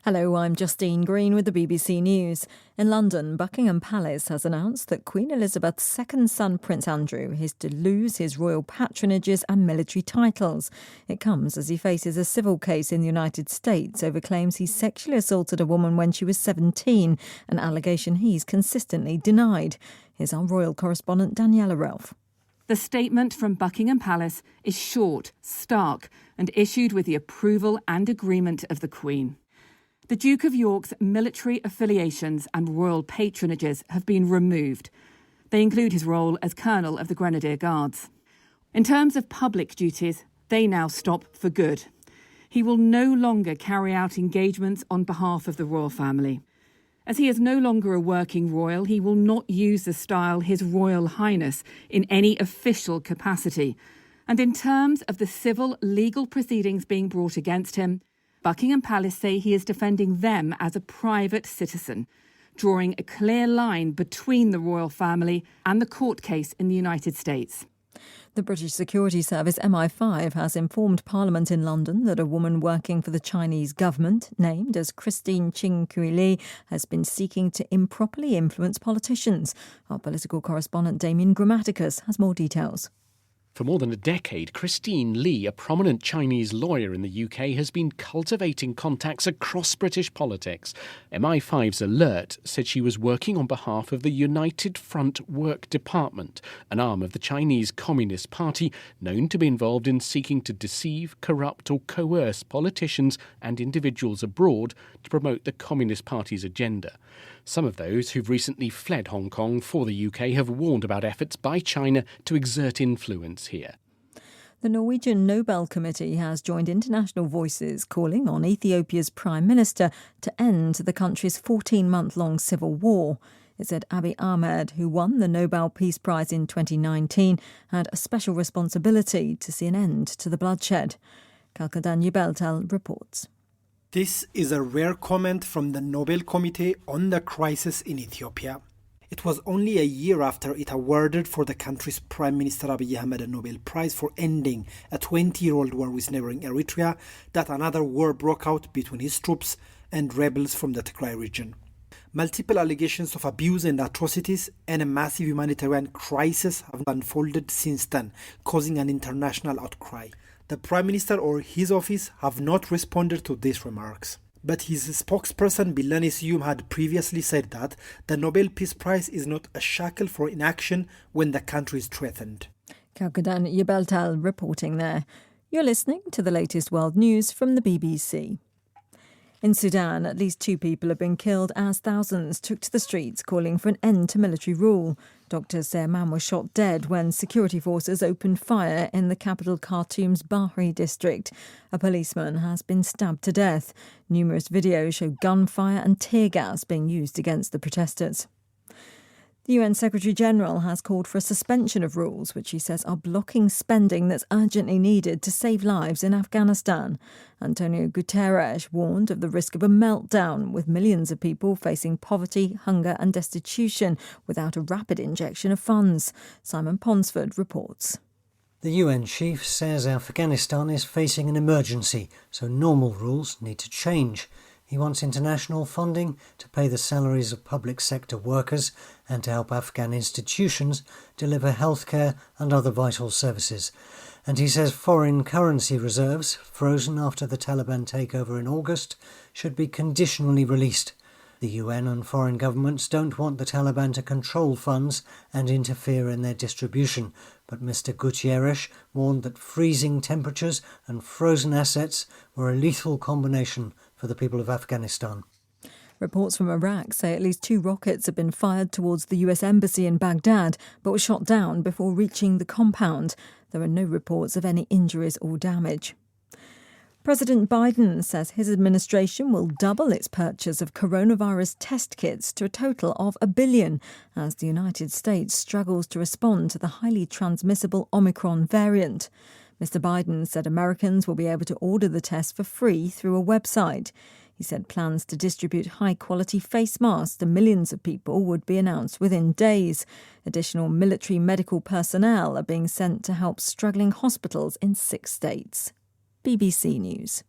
Hello, I'm Justine Green with the BBC News. In London, Buckingham Palace has announced that Queen Elizabeth's second son, Prince Andrew, is to lose his royal patronages and military titles. It comes as he faces a civil case in the United States over claims he sexually assaulted a woman when she was 17, an allegation he's consistently denied. Here's our royal correspondent Daniela Ralph. The statement from Buckingham Palace is short, stark, and issued with the approval and agreement of the Queen. The Duke of York's military affiliations and royal patronages have been removed. They include his role as Colonel of the Grenadier Guards. In terms of public duties, they now stop for good. He will no longer carry out engagements on behalf of the royal family. As he is no longer a working royal, he will not use the style His Royal Highness in any official capacity. And in terms of the civil legal proceedings being brought against him, Buckingham Palace say he is defending them as a private citizen, drawing a clear line between the royal family and the court case in the United States. The British security service MI5 has informed Parliament in London that a woman working for the Chinese government, named as Christine Ching Kui-li, has been seeking to improperly influence politicians. Our political correspondent Damien Grammaticus has more details. For more than a decade, Christine Lee, a prominent Chinese lawyer in the UK, has been cultivating contacts across British politics. MI5's alert said she was working on behalf of the United Front Work Department, an arm of the Chinese Communist Party known to be involved in seeking to deceive, corrupt or coerce politicians and individuals abroad to promote the Communist Party's agenda. Some of those who've recently fled Hong Kong for the UK have warned about efforts by China to exert influence here. The Norwegian Nobel Committee has joined international voices calling on Ethiopia's Prime Minister to end the country's 14-month-long civil war. It said Abiy Ahmed, who won the Nobel Peace Prize in 2019, had a special responsibility to see an end to the bloodshed. Kalkadan Yubeltel reports. This is a rare comment from the Nobel Committee on the crisis in Ethiopia. It was only a year after it awarded for the country's Prime Minister Abiy Ahmed a Nobel Prize for ending a 20-year-old war with neighboring Eritrea that another war broke out between his troops and rebels from the Tigray region. Multiple allegations of abuse and atrocities and a massive humanitarian crisis have unfolded since then, causing an international outcry. The Prime Minister or his office have not responded to these remarks. But his spokesperson Bilane Siyum had previously said that the Nobel Peace Prize is not a shackle for inaction when the country is threatened. Kalkadan Yubeltal reporting there. You're listening to the latest world news from the BBC. In Sudan, at least 2 people have been killed as thousands took to the streets calling for an end to military rule. Doctors say a man was shot dead when security forces opened fire in the capital Khartoum's Bahri district. A policeman has been stabbed to death. Numerous videos show gunfire and tear gas being used against the protesters. The UN Secretary-General has called for a suspension of rules which he says are blocking spending that's urgently needed to save lives in Afghanistan. Antonio Guterres warned of the risk of a meltdown, with millions of people facing poverty, hunger and destitution without a rapid injection of funds. Simon Ponsford reports. The UN chief says Afghanistan is facing an emergency, so normal rules need to change. He wants international funding to pay the salaries of public sector workers and to help Afghan institutions deliver healthcare and other vital services. And he says foreign currency reserves, frozen after the Taliban takeover in August, should be conditionally released. The UN and foreign governments don't want the Taliban to control funds and interfere in their distribution, but Mr. Guterres warned that freezing temperatures and frozen assets were a lethal combination for the people of Afghanistan. Reports from Iraq say at least 2 rockets have been fired towards the US embassy in Baghdad, but were shot down before reaching the compound. There are no reports of any injuries or damage. President Biden says his administration will double its purchase of coronavirus test kits to a total of $1 billion as the United States struggles to respond to the highly transmissible Omicron variant. Mr. Biden said Americans will be able to order the test for free through a website. He said plans to distribute high-quality face masks to millions of people would be announced within days. Additional military medical personnel are being sent to help struggling hospitals in 6 states. BBC News.